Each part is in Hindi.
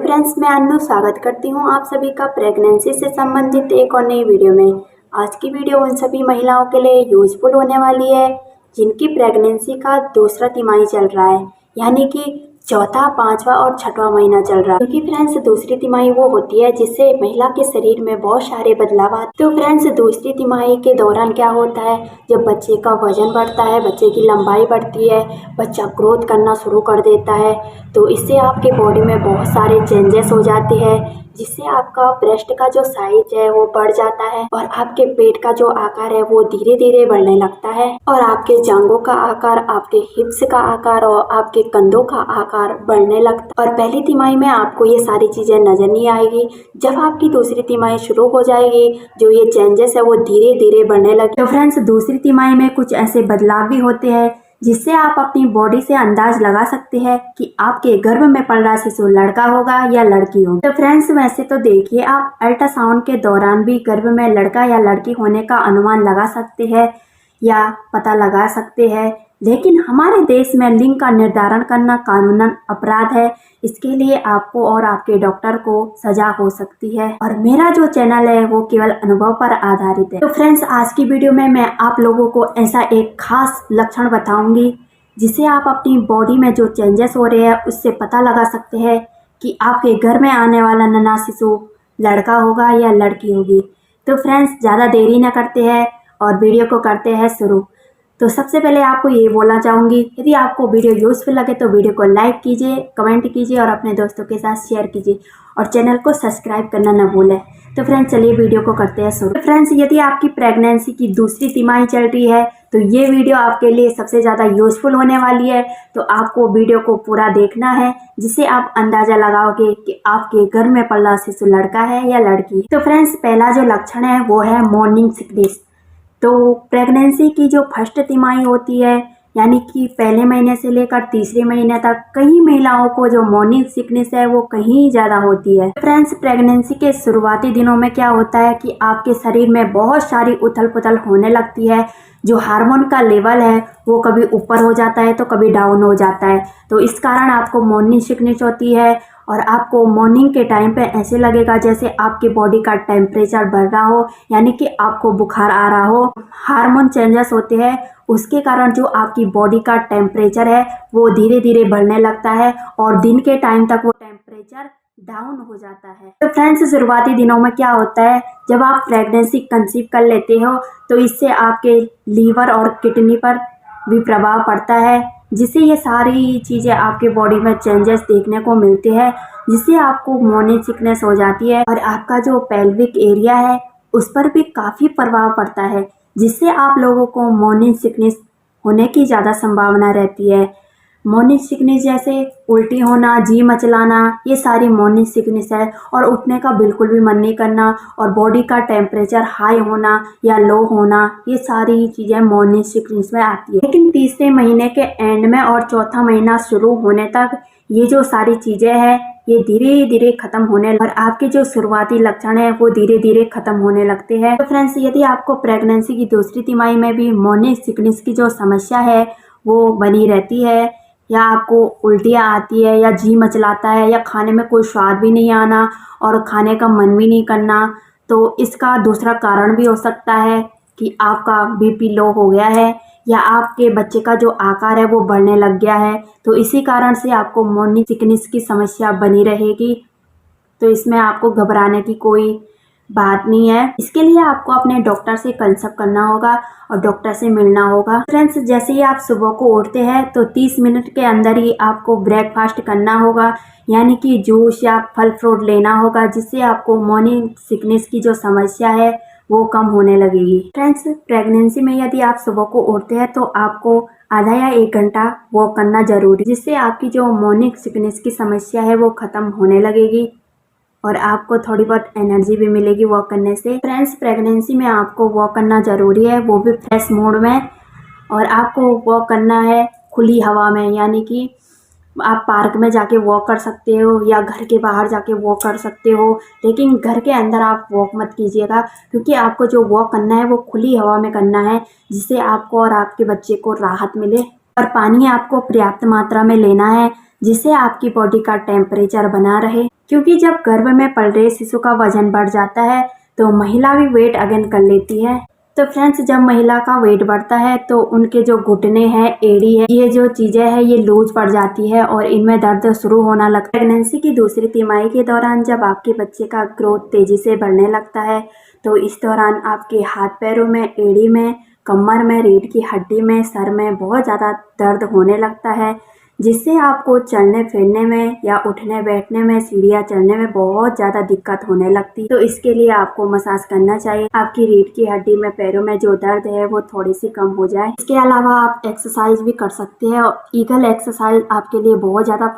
फ्रेंड्स, मैं अन्नू स्वागत करती हूँ आप सभी का प्रेगनेंसी से संबंधित एक और नई वीडियो में। आज की वीडियो उन सभी महिलाओं के लिए यूजफुल होने वाली है जिनकी प्रेगनेंसी का दूसरा तिमाही चल रहा है, यानी कि चौथा, पांचवा और छठवां महीना चल रहा है। क्योंकि फ्रेंड्स, दूसरी तिमाही वो होती है जिससे महिला के शरीर में बहुत सारे बदलाव आते हैं। तो फ्रेंड्स, दूसरी तिमाही के दौरान क्या होता है, जब बच्चे का वजन बढ़ता है, बच्चे की लंबाई बढ़ती है, बच्चा ग्रोथ करना शुरू कर देता है, तो इससे आपके बॉडी में बहुत सारे चेंजेस हो जाते हैं, जिससे आपका ब्रेस्ट का जो साइज है वो बढ़ जाता है और आपके पेट का जो आकार है वो धीरे धीरे बढ़ने लगता है और आपके जांघों का आकार, आपके हिप्स का आकार और आपके कंधों का आकार बढ़ने लगता है। और पहली तिमाही में आपको ये सारी चीजें नजर नहीं आएगी। जब आपकी दूसरी तिमाही शुरू हो जाएगी, जो ये चेंजेस है वो धीरे धीरे बढ़ने लगे। तो फ्रेंड्स, दूसरी तिमाही में कुछ ऐसे बदलाव भी होते हैं जिससे आप अपनी बॉडी से अंदाज लगा सकते हैं कि आपके गर्भ में पल रहा शिशु लड़का होगा या लड़की होगी। तो फ्रेंड्स, वैसे तो देखिए, आप अल्ट्रासाउंड के दौरान भी गर्भ में लड़का या लड़की होने का अनुमान लगा सकते हैं या पता लगा सकते हैं, लेकिन हमारे देश में लिंग का निर्धारण करना कानूनन अपराध है। इसके लिए आपको और आपके डॉक्टर को सजा हो सकती है। और मेरा जो चैनल है वो केवल अनुभव पर आधारित है। तो फ्रेंड्स, आज की वीडियो में मैं आप लोगों को ऐसा एक खास लक्षण बताऊंगी जिसे आप अपनी बॉडी में जो चेंजेस हो रहे हैं उससे पता लगा सकते हैं कि आपके घर में आने वाला नन्हा शिशु लड़का होगा या लड़की होगी। तो फ्रेंड्स, ज़्यादा देरी न करते हैं और वीडियो को करते हैं शुरू। तो सबसे पहले आपको ये बोलना चाहूँगी, यदि आपको वीडियो यूजफुल लगे तो वीडियो को लाइक कीजिए, कमेंट कीजिए और अपने दोस्तों के साथ शेयर कीजिए और चैनल को सब्सक्राइब करना न भूलें। तो फ्रेंड्स, चलिए वीडियो को करते हैं शुरू। फ्रेंड्स, यदि आपकी प्रेगनेंसी की दूसरी तिमाही चल रही है तो ये वीडियो आपके लिए सबसे ज़्यादा यूजफुल होने वाली है। तो आपको वीडियो को पूरा देखना है, जिससे आप अंदाज़ा लगाओगे कि आपके घर में पल रहा शिशु लड़का है या लड़की। तो फ्रेंड्स, पहला जो लक्षण है वो है मॉर्निंग सिकनेस। तो प्रेगनेंसी की जो फर्स्ट तिमाही होती है, यानी कि पहले महीने से लेकर तीसरे महीने तक, कई महिलाओं को जो मॉर्निंग सिकनेस है वो कहीं ज़्यादा होती है। फ्रेंड्स, प्रेगनेंसी के शुरुआती दिनों में क्या होता है कि आपके शरीर में बहुत सारी उथल पुथल होने लगती है। जो हार्मोन का लेवल है वो कभी ऊपर हो जाता है तो कभी डाउन हो जाता है। तो इस कारण आपको मॉर्निंग सिकनेस होती है और आपको मॉर्निंग के टाइम पे ऐसे लगेगा जैसे आपकी बॉडी का टेम्परेचर बढ़ रहा हो, यानी कि आपको बुखार आ रहा हो। हार्मोन चेंजेस होते हैं, उसके कारण जो आपकी बॉडी का टेम्परेचर है वो धीरे धीरे बढ़ने लगता है और दिन के टाइम तक वो टेम्परेचर डाउन हो जाता है। तो फ्रेंड्स, शुरुआती दिनों में क्या होता है, जब आप प्रेगनेंसी कंसीव कर लेते हो तो इससे आपके लीवर और किडनी पर भी प्रभाव पड़ता है, जिससे ये सारी चीज़ें आपके बॉडी में चेंजेस देखने को मिलते हैं, जिससे आपको मॉर्निंग सिकनेस हो जाती है और आपका जो पेल्विक एरिया है उस पर भी काफ़ी प्रभाव पड़ता है, जिससे आप लोगों को मॉर्निंग सिकनेस होने की ज़्यादा संभावना रहती है। मॉर्निंग सिकनेस जैसे उल्टी होना, जी मचलाना, ये सारी मॉर्निंग सिकनेस है। और उठने का बिल्कुल भी मन नहीं करना और बॉडी का टेम्परेचर हाई होना या लो होना, ये सारी चीज़ें मॉर्निंग सिकनेस में आती है। लेकिन तीसरे महीने के एंड में और चौथा महीना शुरू होने तक ये जो सारी चीज़ें हैं ये धीरे धीरे खत्म होने और आपके जो शुरुआती लक्षण है वो धीरे धीरे खत्म होने लगते हैं। तो फ्रेंड्स, यदि आपको प्रेगनेंसी की दूसरी तिमाही में भी मॉर्निंग सिकनेस की जो समस्या है वो बनी रहती है, या आपको उल्टियाँ आती है या जी मचलाता है या खाने में कोई स्वाद भी नहीं आना और खाने का मन भी नहीं करना, तो इसका दूसरा कारण भी हो सकता है कि आपका बीपी लो हो गया है या आपके बच्चे का जो आकार है वो बढ़ने लग गया है। तो इसी कारण से आपको मॉर्निंग सिकनेस की समस्या बनी रहेगी। तो इसमें आपको घबराने की कोई बात नहीं है। इसके लिए आपको अपने डॉक्टर से कंसल्ट करना होगा और डॉक्टर से मिलना होगा। फ्रेंड्स, जैसे ही आप सुबह को उठते हैं तो 30 मिनट के अंदर ही आपको ब्रेकफास्ट करना होगा, यानी कि जूस या फल फ्रूट लेना होगा, जिससे आपको मॉर्निंग सिकनेस की जो समस्या है वो कम होने लगेगी। फ्रेंड्स, प्रेगनेंसी में यदि आप सुबह को उठते हैं तो आपको आधा या 1 घंटा वॉक करना जरूरी, जिससे आपकी जो मॉर्निंग सिकनेस की समस्या है वो खत्म होने लगेगी और आपको थोड़ी बहुत एनर्जी भी मिलेगी वॉक करने से। फ्रेंड्स, प्रेगनेंसी में आपको वॉक करना ज़रूरी है, वो भी फ्रेश मूड में। और आपको वॉक करना है खुली हवा में, यानी कि आप पार्क में जाके वॉक कर सकते हो या घर के बाहर जाके वॉक कर सकते हो, लेकिन घर के अंदर आप वॉक मत कीजिएगा, क्योंकि आपको जो वॉक करना है वो खुली हवा में करना है, जिससे आपको और आपके बच्चे को राहत मिले। और पानी आपको पर्याप्त मात्रा में लेना है, जिससे आपकी बॉडी का टेम्परेचर बना रहे। क्योंकि जब गर्भ में पल रहे शिशु का वजन बढ़ जाता है तो महिला भी वेट अगेन कर लेती है। तो फ्रेंड्स, जब महिला का वेट बढ़ता है तो उनके जो घुटने हैं, एड़ी है, ये जो चीजें हैं ये लूज पड़ जाती है और इनमें दर्द शुरू होना लगता है। प्रेगनेंसी की दूसरी तिमाही के दौरान जब आपके बच्चे का ग्रोथ तेजी से बढ़ने लगता है तो इस दौरान आपके हाथ पैरों में, एड़ी में, कमर में, रीढ़ की हड्डी में, सर में बहुत ज़्यादा दर्द होने लगता है, जिससे आपको चलने फिरने में या उठने बैठने में, सीढ़ियाँ चढ़ने में बहुत ज़्यादा दिक्कत होने लगती है। तो इसके लिए आपको मसाज करना चाहिए, आपकी रीढ़ की हड्डी में, पैरों में जो दर्द है वो थोड़ी सी कम हो जाए। इसके अलावा आप एक्सरसाइज भी कर सकते हैं और ईगल एक्सरसाइज आपके लिए बहुत ज़्यादा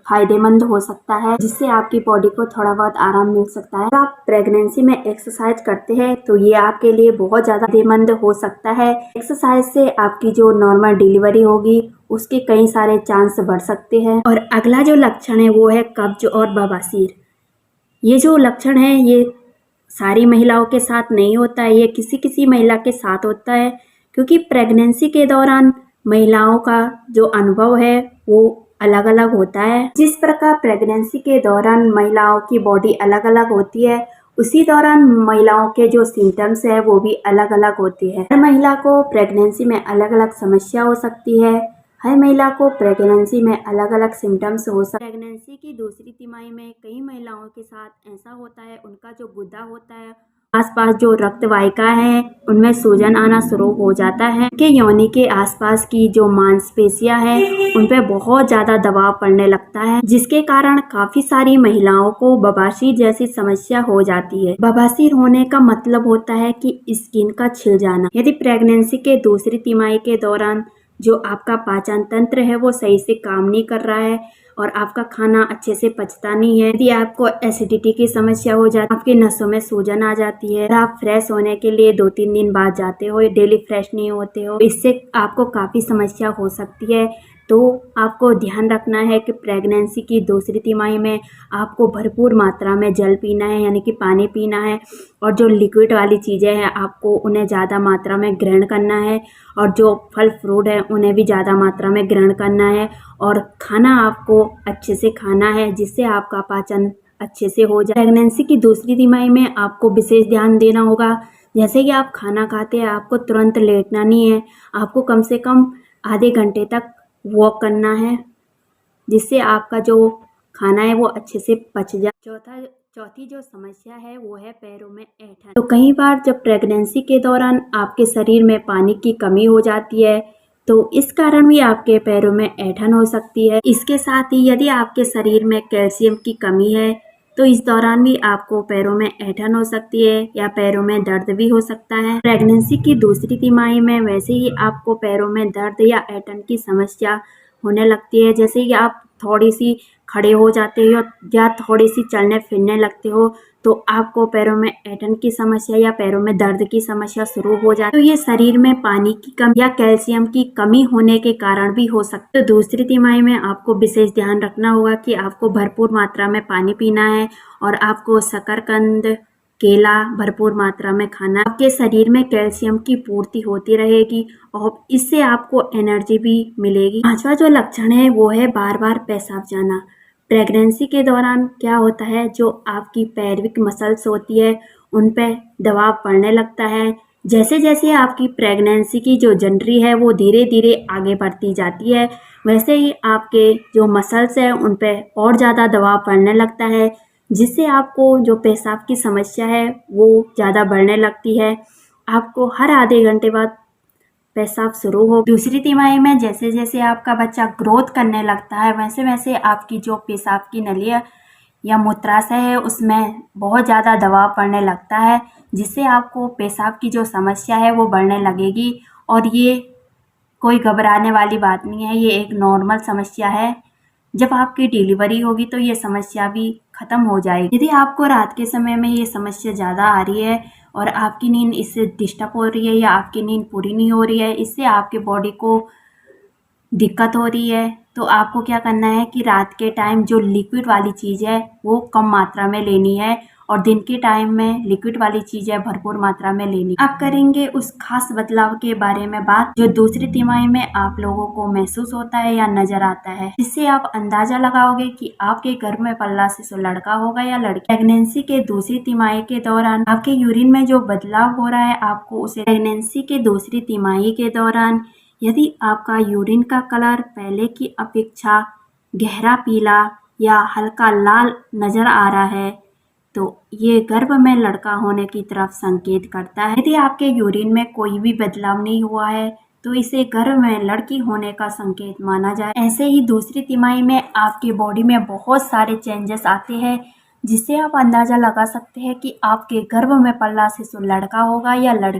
फायदेमंद हो सकता है, जिससे आपकी बॉडी को थोड़ा बहुत आराम मिल सकता है। आप प्रेगनेंसी में एक्सरसाइज करते हैं तो ये आपके लिए बहुत ज़्यादा फायदेमंद हो सकता है। एक्सरसाइज से आपकी जो नॉर्मल डिलीवरी होगी उसके कई सारे चांस बढ़ सकते हैं। और अगला जो लक्षण है वो है कब्ज और बवासीर। ये जो लक्षण है ये सारी महिलाओं के साथ नहीं होता है, ये किसी किसी महिला के साथ होता है, क्योंकि प्रेगनेंसी के दौरान महिलाओं का जो अनुभव है वो अलग अलग होता है। जिस प्रकार प्रेगनेंसी के दौरान महिलाओं की बॉडी अलग अलग होती है, उसी दौरान महिलाओं के जो सिम्टम्स है वो भी अलग अलग होते हैं। हर महिला को प्रेगनेंसी में अलग अलग समस्या हो सकती है, हर महिला को प्रेगनेंसी में अलग अलग सिम्टम्स हो सकते हैं। प्रेगनेंसी की दूसरी तिमाही में कई महिलाओं के साथ ऐसा होता है, उनका जो गुदा होता है, आसपास जो रक्त वाहिका है उनमें सूजन आना शुरू हो जाता है। उनके योनि के आसपास की जो मांसपेशियां हैं उन पे बहुत ज़्यादा दबाव पड़ने लगता है, जिसके कारण काफ़ी सारी महिलाओं को बवासीर जैसी समस्या हो जाती है। बवासीर होने का मतलब होता है कि स्किन का छिल जाना। यदि प्रेगनेंसी के दूसरी तिमाही के दौरान जो आपका पाचन तंत्र है वो सही से काम नहीं कर रहा है और आपका खाना अच्छे से पचता नहीं है, यदि आपको एसिडिटी की समस्या हो जाती है, आपकी नसों में सूजन आ जाती है, आप फ्रेश होने के लिए 2-3 दिन बाद जाते हो, डेली फ्रेश नहीं होते हो, इससे आपको काफ़ी समस्या हो सकती है। तो आपको ध्यान रखना है कि प्रेगनेंसी की दूसरी तिमाही में आपको भरपूर मात्रा में जल पीना है, यानी कि पानी पीना है, और जो लिक्विड वाली चीज़ें हैं आपको उन्हें ज़्यादा मात्रा में ग्रहण करना है, और जो फल फ्रूट है उन्हें भी ज़्यादा मात्रा में ग्रहण करना है, और खाना आपको अच्छे से खाना है जिससे आपका पाचन अच्छे से हो जाए। प्रेगनेंसी की दूसरी तिमाही में आपको विशेष ध्यान देना होगा, जैसे कि आप खाना खाते हैं आपको तुरंत लेटना नहीं है, आपको कम से कम आधे घंटे तक वॉक करना है, जिससे आपका जो खाना है वो अच्छे से पच जाए। चौथी जो समस्या है वो है पैरों में ऐंठन। तो कई बार जब प्रेगनेंसी के दौरान आपके शरीर में पानी की कमी हो जाती है तो इस कारण भी आपके पैरों में ऐंठन हो सकती है। इसके साथ ही यदि आपके शरीर में कैल्शियम की कमी है तो इस दौरान भी आपको पैरों में ऐंठन हो सकती है या पैरों में दर्द भी हो सकता है। प्रेगनेंसी की दूसरी तिमाही में वैसे ही आपको पैरों में दर्द या ऐंठन की समस्या होने लगती है, जैसे कि आप थोड़ी सी खड़े हो जाते हो या थोड़ी सी चलने फिरने लगते हो तो आपको पैरों में ऐंठन की समस्या या पैरों में दर्द की समस्या शुरू हो जाती है। तो ये शरीर में पानी की कमी या कैल्शियम की कमी होने के कारण भी हो सकता है। तो दूसरी तिमाही में आपको विशेष ध्यान रखना होगा कि आपको भरपूर मात्रा में पानी पीना है और आपको शकरकंद, केला भरपूर मात्रा में खाना। आपके शरीर में कैल्शियम की पूर्ति होती रहेगी और इससे आपको एनर्जी भी मिलेगी। पांचवा जो लक्षण है वो है बार बार पेशाब जाना। प्रेगनेंसी के दौरान क्या होता है, जो आपकी पैल्विक मसल्स होती है उन पे दबाव पड़ने लगता है। जैसे जैसे आपकी प्रेगनेंसी की जो जर्नी है वो धीरे धीरे आगे बढ़ती जाती है, वैसे ही आपके जो मसल्स है उन पे और ज़्यादा दबाव पड़ने लगता है, जिससे आपको जो पेशाब की समस्या है वो ज़्यादा बढ़ने लगती है। आपको हर आधे घंटे बाद पेशाब शुरू हो। दूसरी तिमाही में जैसे जैसे आपका बच्चा ग्रोथ करने लगता है वैसे वैसे आपकी जो पेशाब की नलियाँ या मूत्राशय है उसमें बहुत ज़्यादा दबाव पड़ने लगता है, जिससे आपको पेशाब की जो समस्या है वो बढ़ने लगेगी। और ये कोई घबराने वाली बात नहीं है, ये एक नॉर्मल समस्या है। जब आपकी डिलीवरी होगी तो ये समस्या भी ख़त्म हो जाएगी। यदि आपको रात के समय में ये समस्या ज़्यादा आ रही है और आपकी नींद इससे डिस्टर्ब हो रही है या आपकी नींद पूरी नहीं हो रही है, इससे आपके बॉडी को दिक्कत हो रही है, तो आपको क्या करना है कि रात के टाइम जो लिक्विड वाली चीज़ है वो कम मात्रा में लेनी है और दिन के टाइम में लिक्विड वाली चीजें भरपूर मात्रा में लेनी। अब करेंगे उस खास बदलाव के बारे में बात जो दूसरी तिमाही में आप लोगों को महसूस होता है या नजर आता है, जिससे आप अंदाजा लगाओगे कि आपके गर्भ में पल्ला शिशु लड़का होगा या लड़की। प्रेगनेंसी के दूसरी तिमाही के दौरान आपके यूरिन में जो बदलाव हो रहा है, आपको उसे प्रेगनेंसी के दूसरी तिमाही के दौरान यदि आपका यूरिन का कलर पहले की अपेक्षा गहरा पीला या हल्का लाल नजर आ रहा है तो ये गर्भ में लड़का होने की तरफ संकेत करता है। यदि आपके यूरिन में कोई भी बदलाव नहीं हुआ है तो इसे गर्भ में लड़की होने का संकेत माना जाए। ऐसे ही दूसरी तिमाही में आपके बॉडी में बहुत सारे चेंजेस आते हैं जिससे आप अंदाजा लगा सकते हैं कि आपके गर्भ में पल्ला शिशु लड़का होगा या लड़की।